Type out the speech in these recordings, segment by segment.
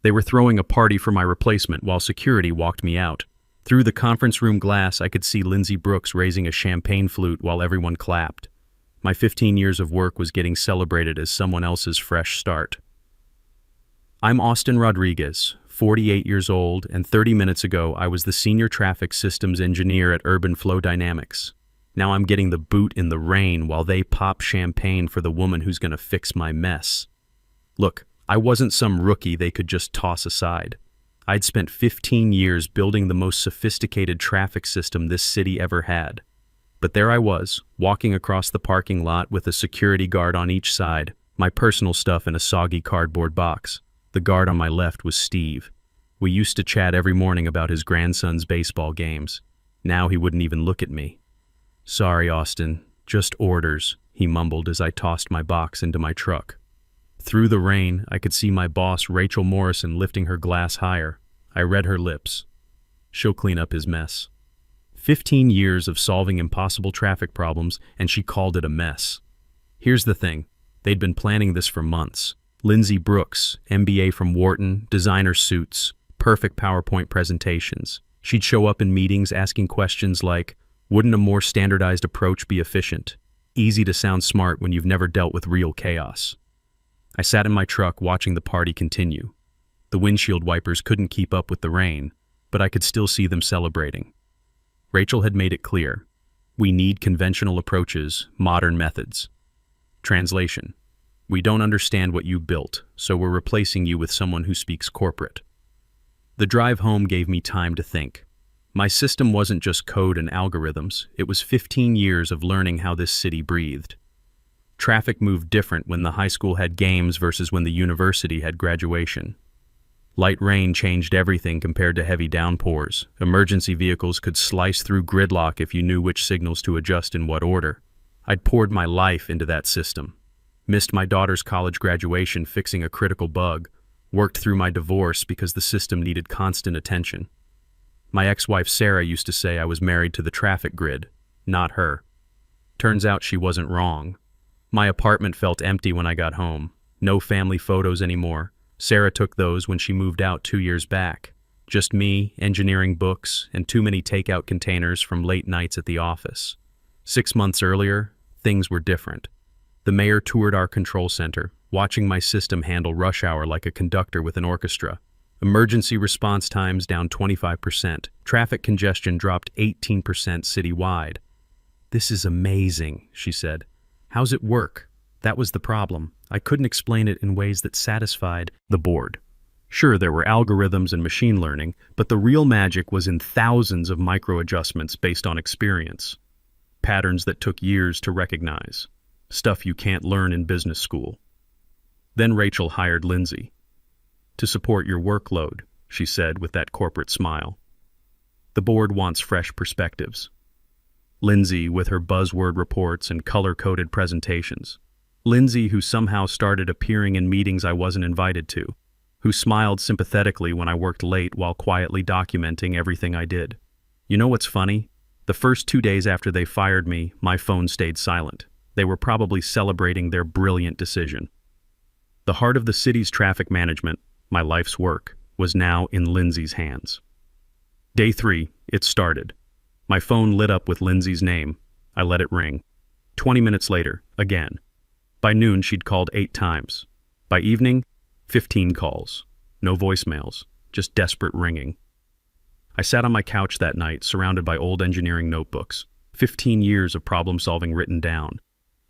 They were throwing a party for my replacement while security walked me out. Through the conference room glass, I could see Lindsay Brooks raising a champagne flute while everyone clapped. My 15 years of work was getting celebrated as someone else's fresh start. I'm Austin Rodriguez, 48 years old, and 30 minutes ago I was the Senior Traffic Systems Engineer at Urban Flow Dynamics. Now I'm getting the boot in the rain while they pop champagne for the woman who's gonna fix my mess. Look, I wasn't some rookie they could just toss aside. I'd spent 15 years building the most sophisticated traffic system this city ever had. But there I was, walking across the parking lot with a security guard on each side, my personal stuff in a soggy cardboard box. The guard on my left was Steve. We used to chat every morning about his grandson's baseball games. Now he wouldn't even look at me. "Sorry, Austin, just orders," he mumbled as I tossed my box into my truck. Through the rain, I could see my boss, Rachel Morrison, lifting her glass higher. I read her lips. She'll clean up his mess. 15 years of solving impossible traffic problems, and she called it a mess. Here's the thing. They'd been planning this for months. Lindsay Brooks, MBA from Wharton, designer suits, perfect PowerPoint presentations. She'd show up in meetings asking questions like, wouldn't a more standardized approach be efficient? Easy to sound smart when you've never dealt with real chaos. I sat in my truck watching the party continue. The windshield wipers couldn't keep up with the rain, but I could still see them celebrating. Rachel had made it clear. We need conventional approaches, modern methods. Translation. We don't understand what you built, so we're replacing you with someone who speaks corporate. The drive home gave me time to think. My system wasn't just code and algorithms, it was 15 years of learning how this city breathed. Traffic moved different when the high school had games versus when the university had graduation. Light rain changed everything compared to heavy downpours. Emergency vehicles could slice through gridlock if you knew which signals to adjust in what order. I'd poured my life into that system. Missed my daughter's college graduation fixing a critical bug. Worked through my divorce because the system needed constant attention. My ex-wife Sarah used to say I was married to the traffic grid, not her. Turns out she wasn't wrong. My apartment felt empty when I got home. No family photos anymore. Sarah took those when she moved out 2 years back. Just me, engineering books, and too many takeout containers from late nights at the office. 6 months earlier, things were different. The mayor toured our control center, watching my system handle rush hour like a conductor with an orchestra. Emergency response times down 25%. Traffic congestion dropped 18% citywide. "This is amazing," she said. "How's it work?" That was the problem. I couldn't explain it in ways that satisfied the board. Sure, there were algorithms and machine learning, but the real magic was in thousands of micro-adjustments based on experience. Patterns that took years to recognize. Stuff you can't learn in business school. Then Rachel hired Lindsay. "To support your workload," she said with that corporate smile. "The board wants fresh perspectives." Lindsay with her buzzword reports and color-coded presentations. Lindsay who somehow started appearing in meetings I wasn't invited to. Who smiled sympathetically when I worked late while quietly documenting everything I did. You know what's funny? The first 2 days after they fired me, my phone stayed silent. They were probably celebrating their brilliant decision. The heart of the city's traffic management, my life's work, was now in Lindsay's hands. Day 3, it started. My phone lit up with Lindsay's name. I let it ring. 20 minutes later, again. By noon, she'd called 8 times. By evening, 15 calls. No voicemails, just desperate ringing. I sat on my couch that night, surrounded by old engineering notebooks. 15 years of problem-solving written down.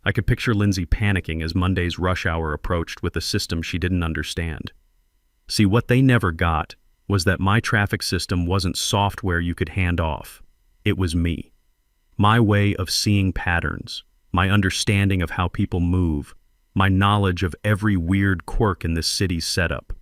I could picture Lindsay panicking as Monday's rush hour approached with a system she didn't understand. See, what they never got was that my traffic system wasn't software you could hand off. It was me. My way of seeing patterns, my understanding of how people move, my knowledge of every weird quirk in this city's setup.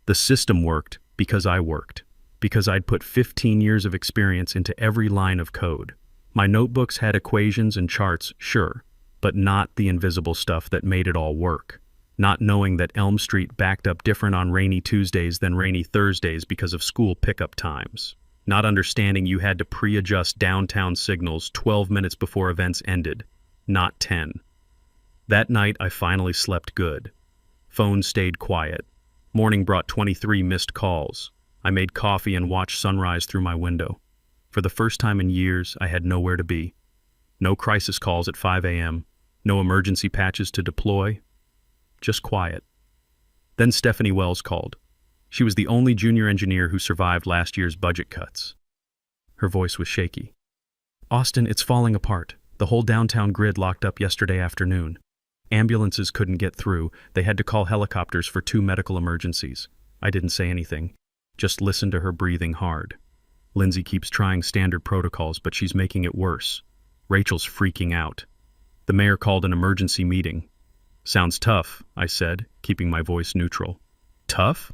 The system worked because I worked, because I'd put 15 years of experience into every line of code. My notebooks had equations and charts, sure, but not the invisible stuff that made it all work. Not knowing that Elm Street backed up different on rainy Tuesdays than rainy Thursdays because of school pickup times. Not understanding you had to pre-adjust downtown signals 12 minutes before events ended, not 10. That night I finally slept good. Phone stayed quiet. Morning brought 23 missed calls. I made coffee and watched sunrise through my window. For the first time in years, I had nowhere to be. No crisis calls at 5 a.m., no emergency patches to deploy, just quiet. Then Stephanie Wells called. She was the only junior engineer who survived last year's budget cuts. Her voice was shaky. "Austin, it's falling apart. The whole downtown grid locked up yesterday afternoon. Ambulances couldn't get through. They had to call helicopters for 2 medical emergencies." I didn't say anything, just listened to her breathing hard. "Lindsay keeps trying standard protocols, but she's making it worse. Rachel's freaking out. The mayor called an emergency meeting." "Sounds tough," I said, keeping my voice neutral. "Tough?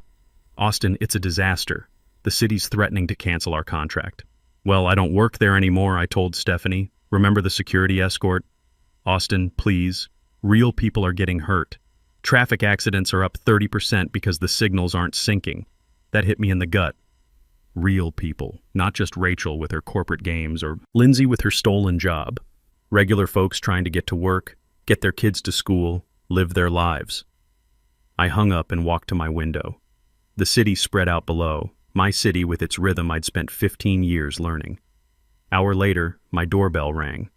Austin, it's a disaster. The city's threatening to cancel our contract." "Well, I don't work there anymore," I told Stephanie. "Remember the security escort?" "Austin, please. Real people are getting hurt. Traffic accidents are up 30% because the signals aren't syncing." That hit me in the gut. Real people, not just Rachel with her corporate games or Lindsay with her stolen job. Regular folks trying to get to work, get their kids to school, live their lives. I hung up and walked to my window. The city spread out below, my city with its rhythm I'd spent 15 years learning. Hour later, my doorbell rang.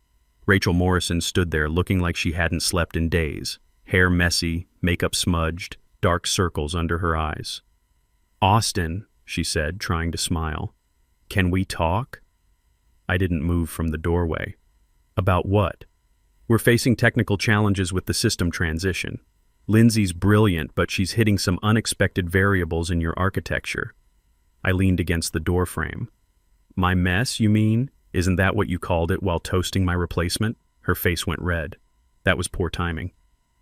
Rachel Morrison stood there looking like she hadn't slept in days, hair messy, makeup smudged, dark circles under her eyes. "Austin," she said, trying to smile. "Can we talk?" I didn't move from the doorway. "About what?" "We're facing technical challenges with the system transition. Lindsay's brilliant, but she's hitting some unexpected variables in your architecture." I leaned against the doorframe. "My mess, you mean? Isn't that what you called it while toasting my replacement?" Her face went red. That was poor timing.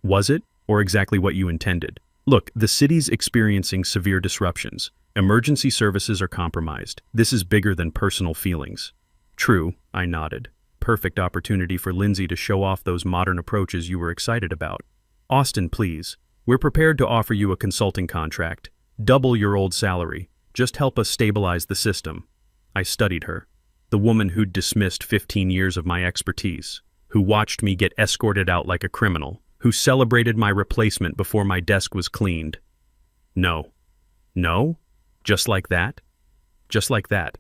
"Was it, or exactly what you intended?" "Look, the city's experiencing severe disruptions. Emergency services are compromised. This is bigger than personal feelings." "True," I nodded. "Perfect opportunity for Lindsay to show off those modern approaches you were excited about." "Austin, please. We're prepared to offer you a consulting contract. Double your old salary. Just help us stabilize the system." I studied her. The woman who'd dismissed 15 years of my expertise, who watched me get escorted out like a criminal, who celebrated my replacement before my desk was cleaned. "No." "No? Just like that?" "Just like that.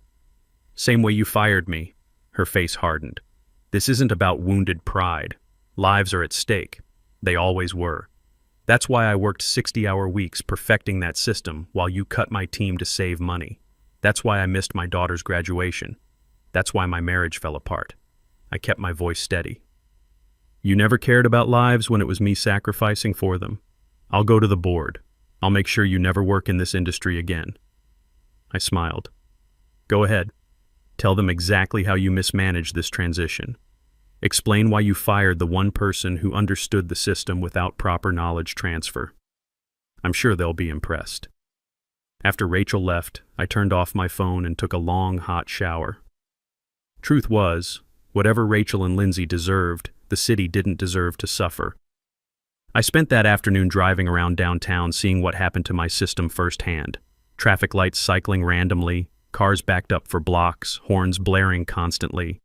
Same way you fired me." Her face hardened. "This isn't about wounded pride. Lives are at stake. They always were. That's why I worked 60-hour weeks perfecting that system while you cut my team to save money. That's why I missed my daughter's graduation. That's why my marriage fell apart." I kept my voice steady. "You never cared about lives when it was me sacrificing for them. I'll go to the board. I'll make sure you never work in this industry again." I smiled. "Go ahead. Tell them exactly how you mismanaged this transition. Explain why you fired the one person who understood the system without proper knowledge transfer. I'm sure they'll be impressed." After Rachel left, I turned off my phone and took a long, hot shower. Truth was, whatever Rachel and Lindsay deserved, the city didn't deserve to suffer. I spent that afternoon driving around downtown seeing what happened to my system firsthand. Traffic lights cycling randomly, cars backed up for blocks, horns blaring constantly.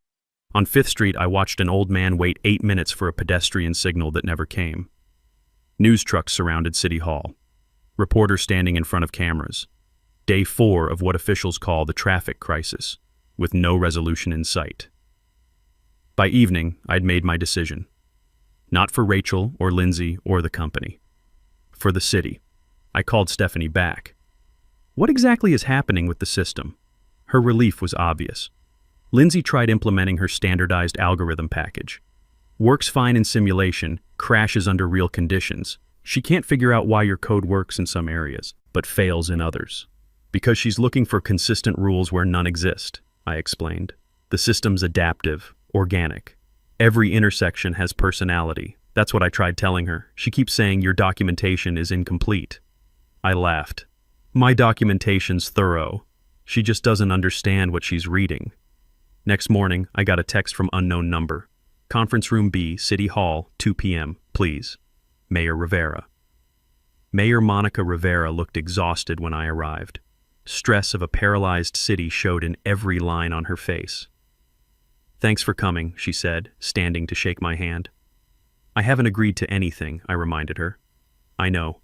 On 5th Street, I watched an old man wait 8 minutes for a pedestrian signal that never came. News trucks surrounded City Hall. Reporters standing in front of cameras. Day 4 of what officials call the traffic crisis, with no resolution in sight. By evening, I'd made my decision. Not for Rachel or Lindsay or the company. For the city. I called Stephanie back. "What exactly is happening with the system?" Her relief was obvious. Lindsay tried implementing her standardized algorithm package. Works fine in simulation, crashes under real conditions. She can't figure out why your code works in some areas, but fails in others. Because she's looking for consistent rules where none exist, I explained. The system's adaptive, organic. Every intersection has personality. That's what I tried telling her. She keeps saying your documentation is incomplete. I laughed. My documentation's thorough. She just doesn't understand what she's reading. Next morning, I got a text from unknown number. "Conference room B, City Hall, 2 p.m., please. Mayor Rivera." Mayor Monica Rivera looked exhausted when I arrived. Stress of a paralyzed city showed in every line on her face. "Thanks for coming," she said, standing to shake my hand. "I haven't agreed to anything," I reminded her. "I know.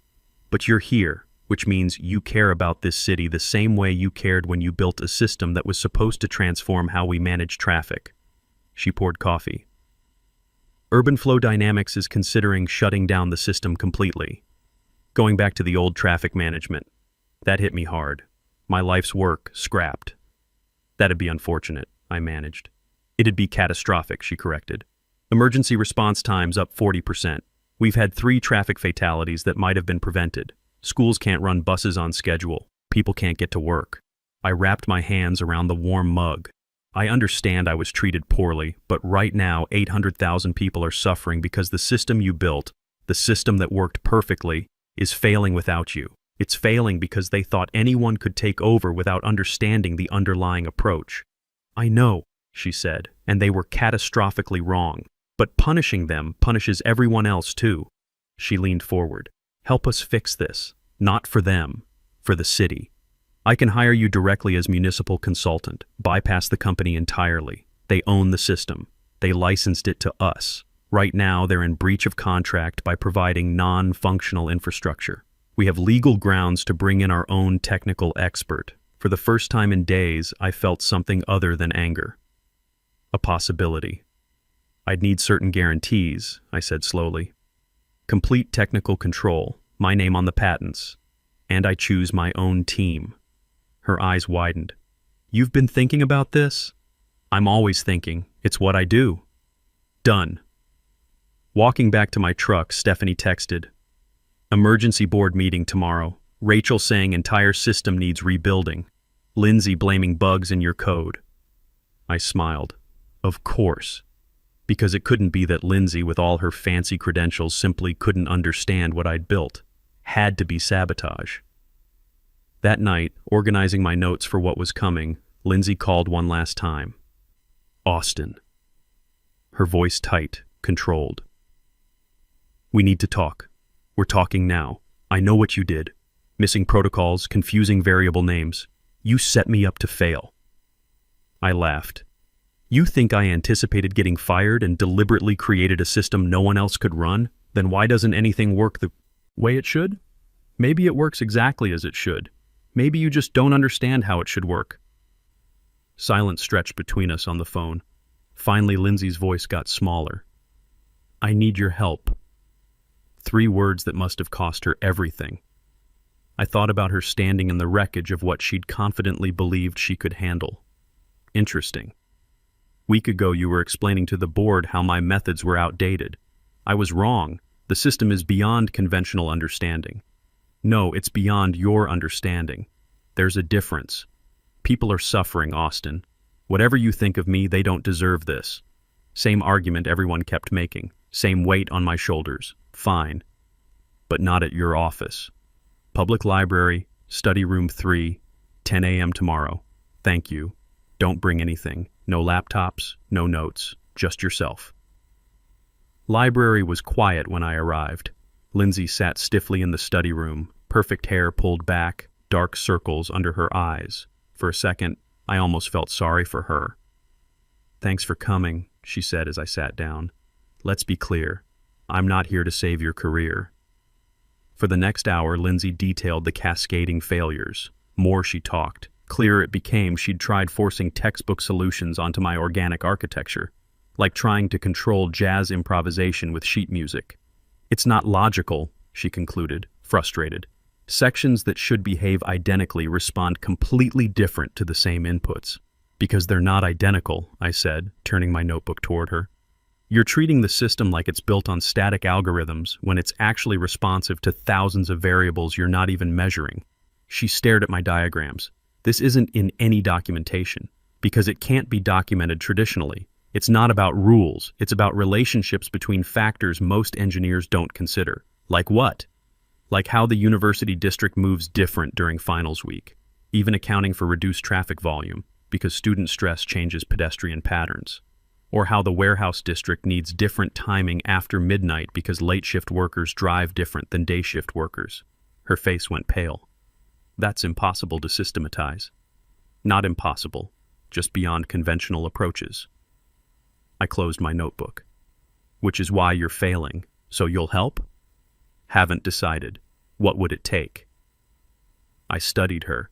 But you're here. which means you care about this city the same way you cared when you built a system that was supposed to transform how we manage traffic. She poured coffee. Urban Flow Dynamics is considering shutting down the system completely. Going back to the old traffic management. That hit me hard. My life's work scrapped. That'd be unfortunate, I managed. It'd be catastrophic, she corrected. Emergency response times up 40%. We've had 3 traffic fatalities that might have been prevented. Schools can't run buses on schedule. People can't get to work. I wrapped my hands around the warm mug. I understand I was treated poorly, but right now 800,000 people are suffering because the system you built, the system that worked perfectly, is failing without you. It's failing because they thought anyone could take over without understanding the underlying approach. I know, she said, and they were catastrophically wrong. But punishing them punishes everyone else too. She leaned forward. Help us fix this. Not for them, for the city. I can hire you directly as municipal consultant. Bypass the company entirely. They own the system. They licensed it to us. Right now, they're in breach of contract by providing non-functional infrastructure. We have legal grounds to bring in our own technical expert. For the first time in days, I felt something other than anger. A possibility. I'd need certain guarantees, I said slowly. Complete technical control, my name on the patents, and I choose my own team. Her eyes widened. You've been thinking about this? I'm always thinking. It's what I do. Done. Walking back to my truck, Stephanie texted. Emergency board meeting tomorrow. Rachel saying entire system needs rebuilding. Lindsay blaming bugs in your code. I smiled. Of course. Because it couldn't be that Lindsay, with all her fancy credentials, simply couldn't understand what I'd built. Had to be sabotage. That night, organizing my notes for what was coming, Lindsay called one last time. Austin. Her voice tight, controlled. We need to talk. We're talking now. I know what you did. Missing protocols, confusing variable names. You set me up to fail. I laughed. You think I anticipated getting fired and deliberately created a system no one else could run? Then why doesn't anything work the way it should? Maybe it works exactly as it should. Maybe you just don't understand how it should work. Silence stretched between us on the phone. Finally, Lindsay's voice got smaller. I need your help. 3 words that must have cost her everything. I thought about her standing in the wreckage of what she'd confidently believed she could handle. Interesting. Week ago, you were explaining to the board how my methods were outdated. I was wrong. The system is beyond conventional understanding. No, it's beyond your understanding. There's a difference. People are suffering, Austin. Whatever you think of me, they don't deserve this. Same argument everyone kept making. Same weight on my shoulders. Fine. But not at your office. Public library, study room 3, 10 a.m. tomorrow. Thank you. Don't bring anything. No laptops, no notes, just yourself. Library was quiet when I arrived. Lindsay sat stiffly in the study room, perfect hair pulled back, dark circles under her eyes. For a second, I almost felt sorry for her. Thanks for coming, she said as I sat down. Let's be clear. I'm not here to save your career. For the next hour, Lindsay detailed the cascading failures. More she talked. Clearer it became she'd tried forcing textbook solutions onto my organic architecture, like trying to control jazz improvisation with sheet music. It's not logical, she concluded, frustrated. Sections that should behave identically respond completely different to the same inputs. Because they're not identical, I said, turning my notebook toward her. You're treating the system like it's built on static algorithms when it's actually responsive to thousands of variables you're not even measuring. She stared at my diagrams. This isn't in any documentation, because it can't be documented traditionally. It's not about rules, it's about relationships between factors most engineers don't consider. Like what? Like how the university district moves different during finals week, even accounting for reduced traffic volume, because student stress changes pedestrian patterns. Or how the warehouse district needs different timing after midnight because late shift workers drive different than day shift workers. Her face went pale. That's impossible to systematize. Not impossible, just beyond conventional approaches. I closed my notebook. Which is why you're failing. So you'll help? Haven't decided. What would it take? I studied her.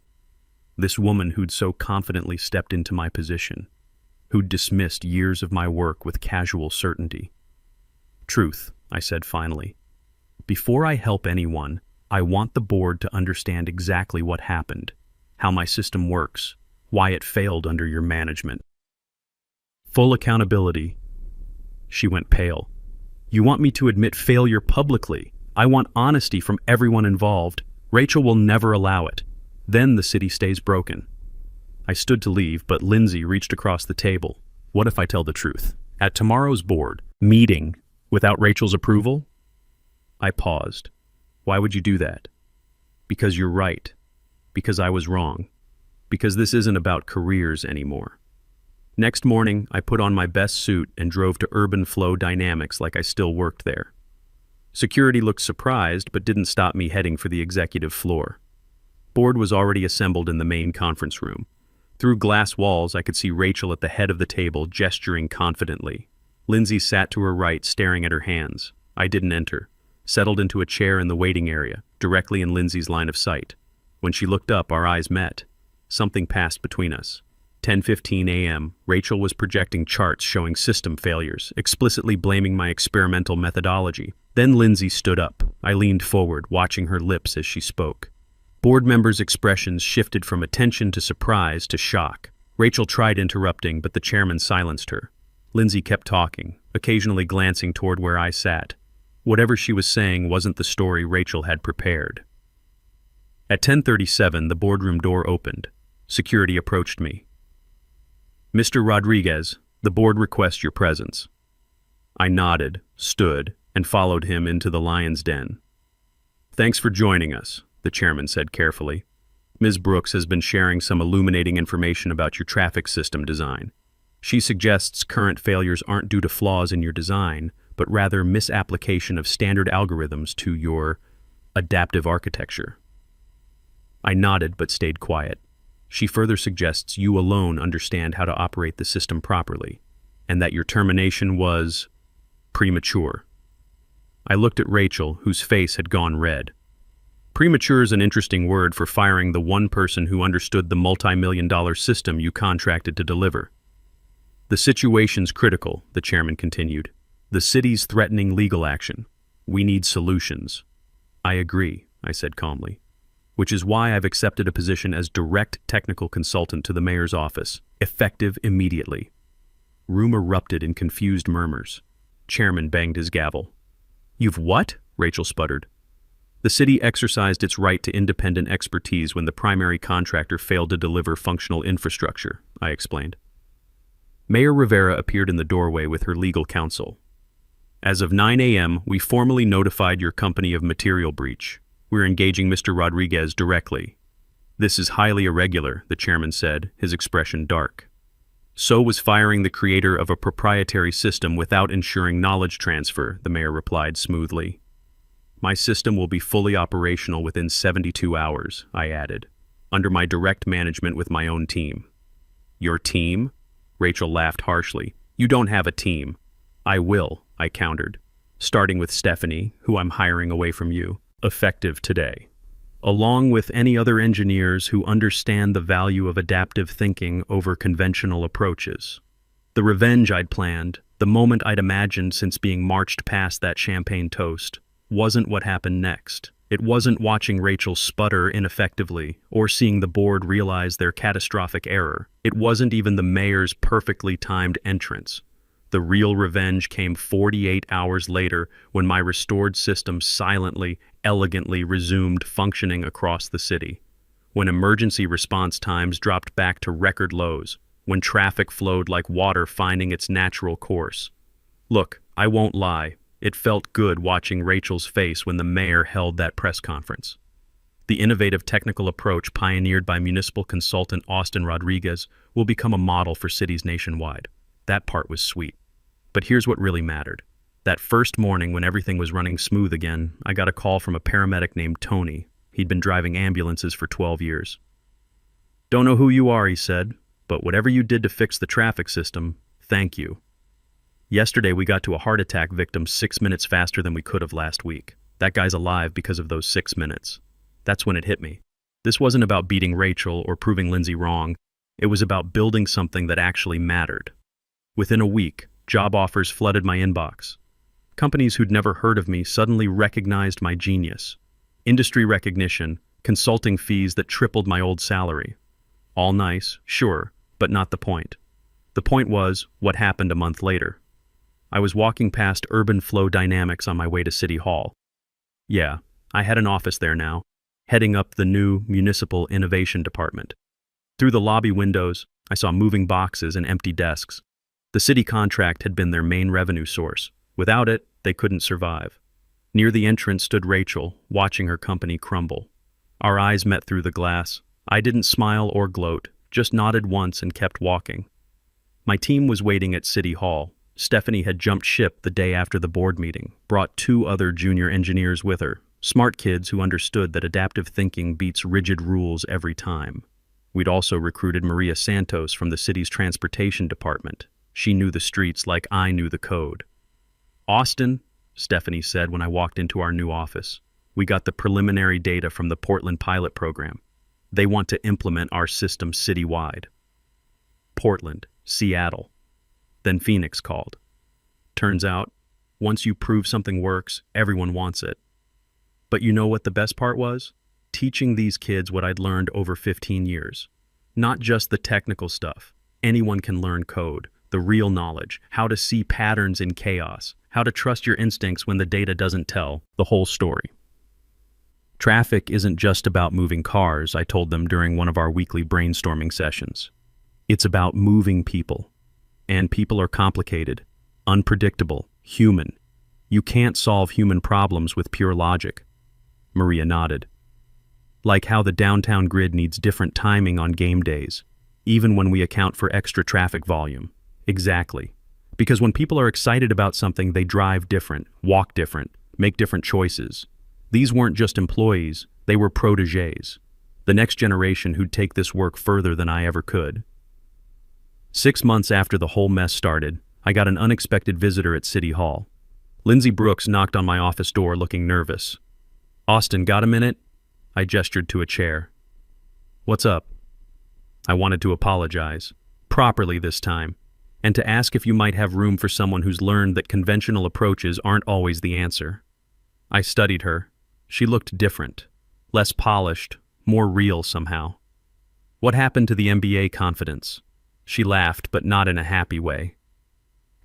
This woman who'd so confidently stepped into my position, who'd dismissed years of my work with casual certainty. Truth, I said finally. Before I help anyone, I want the board to understand exactly what happened, how my system works, why it failed under your management. Full accountability. She went pale. You want me to admit failure publicly? I want honesty from everyone involved. Rachel will never allow it. Then the city stays broken. I stood to leave, but Lindsay reached across the table. What if I tell the truth? At tomorrow's board meeting, without Rachel's approval? I paused. Why would you do that? Because you're right. Because I was wrong. Because this isn't about careers anymore. Next morning, I put on my best suit and drove to Urban Flow Dynamics like I still worked there. Security looked surprised, but didn't stop me heading for the executive floor. Board was already assembled in the main conference room. Through glass walls, I could see Rachel at the head of the table, gesturing confidently. Lindsay sat to her right, staring at her hands. I didn't enter. Settled into a chair in the waiting area, directly in Lindsay's line of sight. When she looked up, our eyes met. Something passed between us. 10:15 a.m., Rachel was projecting charts showing system failures, explicitly blaming my experimental methodology. Then Lindsay stood up. I leaned forward, watching her lips as she spoke. Board members' expressions shifted from attention to surprise to shock. Rachel tried interrupting, but the chairman silenced her. Lindsay kept talking, occasionally glancing toward where I sat. Whatever she was saying wasn't the story Rachel had prepared. At 10:37, the boardroom door opened. Security approached me. Mr. Rodriguez, the board requests your presence. I nodded, stood, and followed him into the lion's den. Thanks for joining us, the chairman said carefully. Ms. Brooks has been sharing some illuminating information about your traffic system design. She suggests current failures aren't due to flaws in your design, but rather misapplication of standard algorithms to your adaptive architecture. I nodded but stayed quiet. She further suggests you alone understand how to operate the system properly, and that your termination was premature. I looked at Rachel, whose face had gone red. Premature is an interesting word for firing the one person who understood the multi-million-dollar system you contracted to deliver. The situation's critical, the chairman continued. The city's threatening legal action. We need solutions. I agree, I said calmly. Which is why I've accepted a position as direct technical consultant to the mayor's office, effective immediately. Room erupted in confused murmurs. Chairman banged his gavel. You've what? Rachel sputtered. The city exercised its right to independent expertise when the primary contractor failed to deliver functional infrastructure, I explained. Mayor Rivera appeared in the doorway with her legal counsel. As of 9 a.m., we formally notified your company of material breach. We're engaging Mr. Rodriguez directly. This is highly irregular, the chairman said, his expression dark. So was firing the creator of a proprietary system without ensuring knowledge transfer, the mayor replied smoothly. My system will be fully operational within 72 hours, I added, under my direct management with my own team. Your team? Rachel laughed harshly. You don't have a team. I will, I countered, starting with Stephanie, who I'm hiring away from you. Effective today, along with any other engineers who understand the value of adaptive thinking over conventional approaches. The revenge I'd planned, the moment I'd imagined since being marched past that champagne toast, wasn't what happened next. It wasn't watching Rachel sputter ineffectively or seeing the board realize their catastrophic error. It wasn't even the mayor's perfectly timed entrance. The real revenge came 48 hours later when my restored system silently, elegantly resumed functioning across the city. When emergency response times dropped back to record lows. When traffic flowed like water finding its natural course. Look, I won't lie. It felt good watching Rachel's face when the mayor held that press conference. The innovative technical approach pioneered by municipal consultant Austin Rodriguez will become a model for cities nationwide. That part was sweet. But here's what really mattered. That first morning when everything was running smooth again, I got a call from a paramedic named Tony. He'd been driving ambulances for 12 years. Don't know who you are, he said, but whatever you did to fix the traffic system, thank you. Yesterday we got to a heart attack victim 6 minutes faster than we could have last week. That guy's alive because of those 6 minutes. That's when it hit me. This wasn't about beating Rachel or proving Lindsay wrong. It was about building something that actually mattered. Within a week, job offers flooded my inbox. Companies who'd never heard of me suddenly recognized my genius. Industry recognition, consulting fees that tripled my old salary. All nice, sure, but not the point. The point was what happened a month later. I was walking past Urban Flow Dynamics on my way to City Hall. Yeah, I had an office there now, heading up the new Municipal Innovation Department. Through the lobby windows, I saw moving boxes and empty desks. The city contract had been their main revenue source. Without it, they couldn't survive. Near the entrance stood Rachel, watching her company crumble. Our eyes met through the glass. I didn't smile or gloat, just nodded once and kept walking. My team was waiting at City Hall. Stephanie had jumped ship the day after the board meeting, brought 2 other junior engineers with her, smart kids who understood that adaptive thinking beats rigid rules every time. We'd also recruited Maria Santos from the city's transportation department. She knew the streets like I knew the code. "Austin," Stephanie said when I walked into our new office, "we got the preliminary data from the Portland pilot program. They want to implement our system citywide." Portland, Seattle. Then Phoenix called. Turns out, once you prove something works, everyone wants it. But you know what the best part was? Teaching these kids what I'd learned over 15 years. Not just the technical stuff. Anyone can learn code, the real knowledge, how to see patterns in chaos, how to trust your instincts when the data doesn't tell the whole story. Traffic isn't just about moving cars, I told them during one of our weekly brainstorming sessions. It's about moving people. And people are complicated, unpredictable, human. You can't solve human problems with pure logic. Maria nodded. Like how the downtown grid needs different timing on game days, even when we account for extra traffic volume. Exactly. Because when people are excited about something, they drive different, walk different, make different choices. These weren't just employees, they were protégés. The next generation who'd take this work further than I ever could. 6 months after the whole mess started, I got an unexpected visitor at City Hall. Lindsay Brooks knocked on my office door looking nervous. "Austin, got a minute?" I gestured to a chair. "What's up?" I wanted to apologize, properly this time, and to ask if you might have room for someone who's learned that conventional approaches aren't always the answer. I studied her. She looked different, less polished, more real somehow. What happened to the MBA confidence? She laughed, but not in a happy way.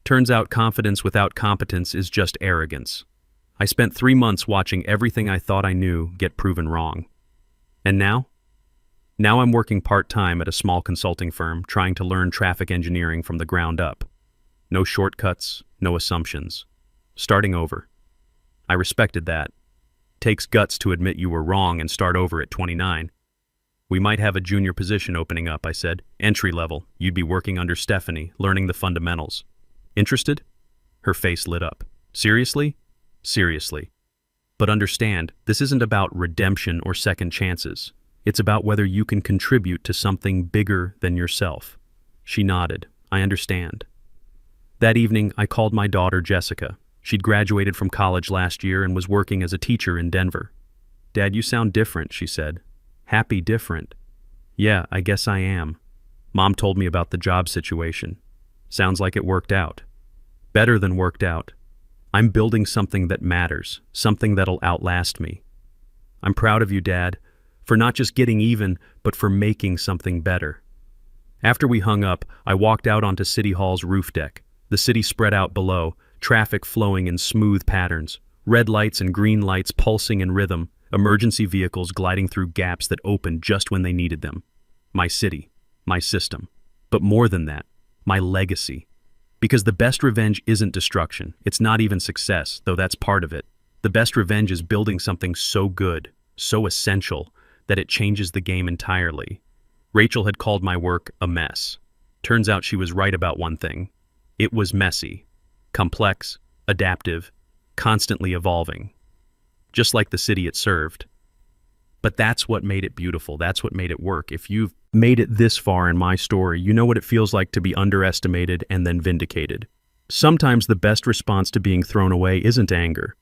Turns out confidence without competence is just arrogance. I spent 3 months watching everything I thought I knew get proven wrong. And now? Now I'm working part-time at a small consulting firm trying to learn traffic engineering from the ground up. No shortcuts, no assumptions. Starting over. I respected that. Takes guts to admit you were wrong and start over at 29. "We might have a junior position opening up," I said. "Entry level. You'd be working under Stephanie, learning the fundamentals. Interested?" Her face lit up. "Seriously?" "Seriously. But understand, this isn't about redemption or second chances. It's about whether you can contribute to something bigger than yourself." She nodded. "I understand." That evening, I called my daughter Jessica. She'd graduated from college last year and was working as a teacher in Denver. "Dad, you sound different," she said. "Happy different." "Yeah, I guess I am. Mom told me about the job situation. Sounds like it worked out." "Better than worked out. I'm building something that matters, something that'll outlast me. I'm proud of you, Dad, for not just getting even, but for making something better." After we hung up, I walked out onto City Hall's roof deck. The city spread out below, traffic flowing in smooth patterns, red lights and green lights pulsing in rhythm, emergency vehicles gliding through gaps that opened just when they needed them. My city, my system, but more than that, my legacy. Because the best revenge isn't destruction, it's not even success, though that's part of it. The best revenge is building something so good, so essential, that it changes the game entirely. Rachel had called my work a mess. Turns out she was right about one thing. It was messy, complex, adaptive, constantly evolving. Just like the city it served. But that's what made it beautiful. That's what made it work. If you've made it this far in my story, you know what it feels like to be underestimated and then vindicated. Sometimes the best response to being thrown away isn't anger.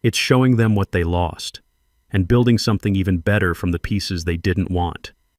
It's showing them what they lost. and building something even better from the pieces they didn't want.